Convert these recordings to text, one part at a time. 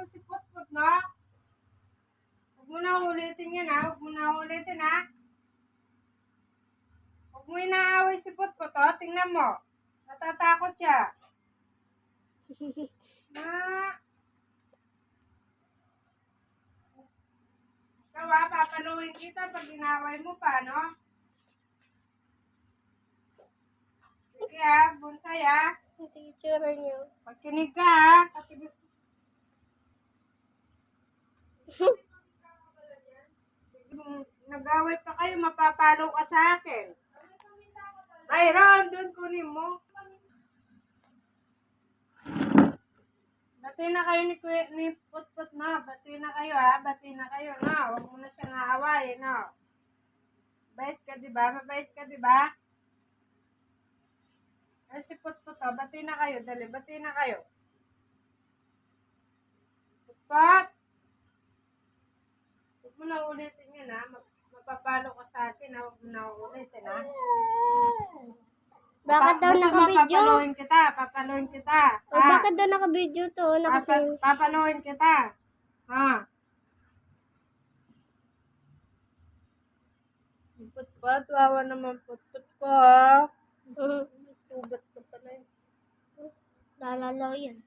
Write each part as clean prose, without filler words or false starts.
si Putput, no? Huwag mo na ulitin yan, ha? Huwag mo na ulitin, ha? Huwag mo inaaway si Putput, oh. Tingnan mo. Natatakot siya. Na. Ikaw, ha? Papaluin kita pag inaway mo pa, no? Sige, ha? Bonsai, ha? Ito yung tsura niyo. Pagkinig ka, ha? Kasi gusto. Nag-away pa kayo, mapapalo ka sa akin. Mayroon, doon kunin mo. Bati na kayo ni Putput, no? Bati na kayo, ha? Bati na kayo, no? Huwag mo na siyang aawayin, no? Mabait ka, di ba? Mabait ka, di ba? Ay, si Putput, oh. Bati na kayo, dali. Bati na kayo. Putput! Huwag mo na ulitin yan, ha? Mapapalo ka sa akin, ha? Huwag mo na ulitin, ha? Bakit daw Gusto mo naka-video? papaluin kita, papaluin kita. O, bakit daw naka-video to? Papaluin kita. Ha? Putput, wawa naman Putput ko, ha? Sugat ko pala yun. Lalalaw yan.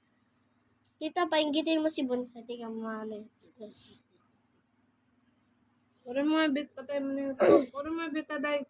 Tita, painggitin mo si Bonsai. Tingnan mo stress. Puro mga bit, patay mo na yun. Puro mga bit, aday.